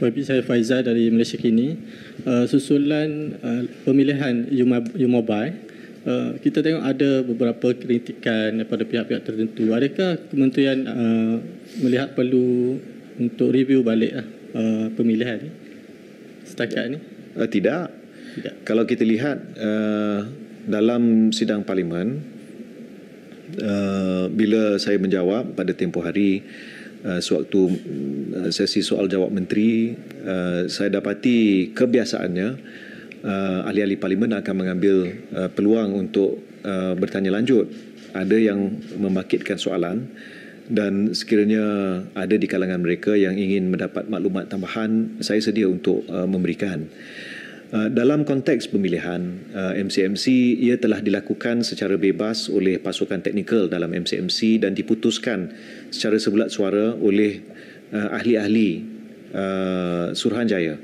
YB, saya Faizal dari Malaysia Kini. Susulan pemilihan U-Mobile, kita tengok ada beberapa kritikan daripada pihak-pihak tertentu. Adakah kementerian melihat perlu untuk review balik pemilihan ni setakat ni? Tidak. Kalau kita lihat dalam sidang parlimen, bila saya menjawab pada tempoh hari sewaktu sesi soal jawab menteri, saya dapati kebiasaannya ahli-ahli parlimen akan mengambil peluang untuk bertanya lanjut. Ada yang membangkitkan soalan, dan sekiranya ada di kalangan mereka yang ingin mendapat maklumat tambahan, saya sedia untuk memberikan. Dalam konteks pemilihan MCMC, ia telah dilakukan secara bebas oleh pasukan teknikal dalam MCMC dan diputuskan secara sebulat suara oleh ahli-ahli Suruhanjaya.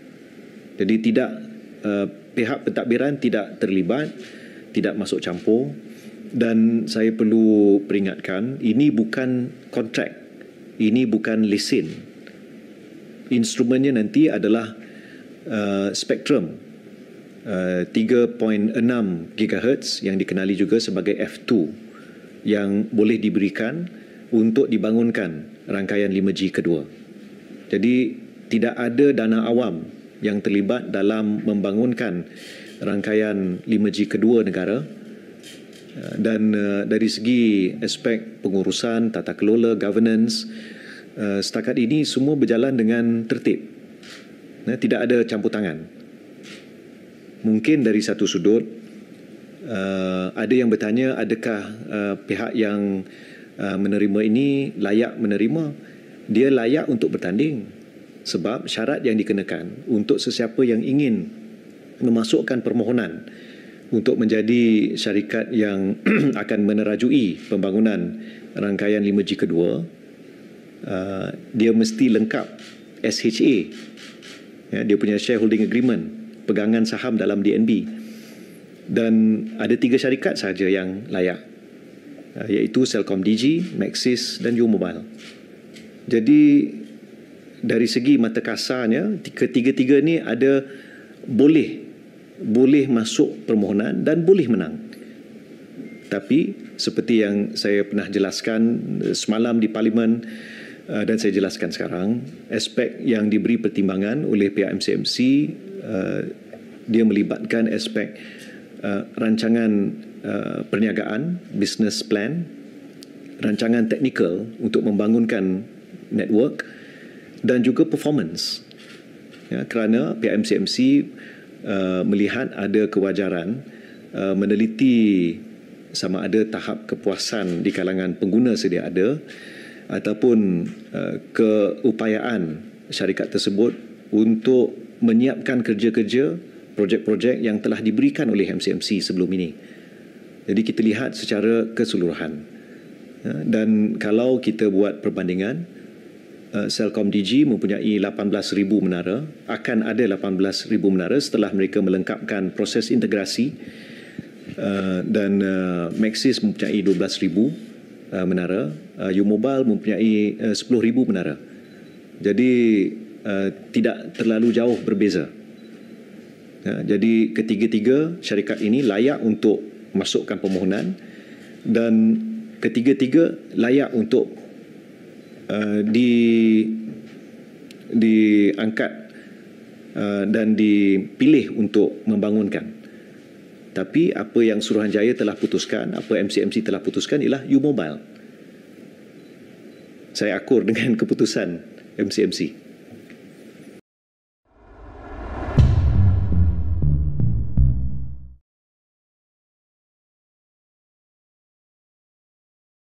Jadi tidak, pihak pentadbiran tidak terlibat, tidak masuk campur. Dan saya perlu peringatkan, ini bukan kontrak, ini bukan lesen. Instrumennya nanti adalah spektrum 3.6 GHz yang dikenali juga sebagai F2 yang boleh diberikan untuk dibangunkan rangkaian 5G kedua. Jadi tidak ada dana awam yang terlibat dalam membangunkan rangkaian 5G kedua negara. Dan dari segi aspek pengurusan, tata kelola, governance, setakat ini semua berjalan dengan tertib. Tidak ada campur tangan. Mungkin dari satu sudut, ada yang bertanya adakah pihak yang menerima ini layak menerima. Dia layak untuk bertanding sebab syarat yang dikenakan untuk sesiapa yang ingin memasukkan permohonan untuk menjadi syarikat yang akan menerajui pembangunan rangkaian 5G kedua, dia mesti lengkap SHA, dia punya shareholding agreement, pegangan saham dalam DNB, dan ada 3 syarikat sahaja yang layak, iaitu Celcom Digi, Maxis dan U-Mobile. Jadi dari segi mata kasarnya, ketiga-tiga ni ada boleh masuk permohonan dan boleh menang. Tapi seperti yang saya pernah jelaskan semalam di parlimen, dan saya jelaskan sekarang, aspek yang diberi pertimbangan oleh pihak MCMC, dia melibatkan aspek rancangan perniagaan, business plan, rancangan teknikal untuk membangunkan network, dan juga performance. Kerana pihak MCMC melihat ada kewajaran meneliti sama ada tahap kepuasan di kalangan pengguna sedia ada ataupun keupayaan syarikat tersebut untuk menyiapkan kerja-kerja, projek-projek yang telah diberikan oleh MCMC sebelum ini. Jadi kita lihat secara keseluruhan. Dan kalau kita buat perbandingan, Celcom Digi mempunyai 18,000 menara, akan ada 18,000 menara setelah mereka melengkapkan proses integrasi, dan Maxis mempunyai 12,000 menara, U-Mobile mempunyai 10,000 menara. Jadi tidak terlalu jauh berbeza. Jadi ketiga-tiga syarikat ini layak untuk masukkan permohonan, dan ketiga-tiga layak untuk diangkat dan dipilih untuk membangunkan. Tapi apa yang Suruhanjaya telah putuskan, apa MCMC telah putuskan ialah U-Mobile. Saya akur dengan keputusan MCMC.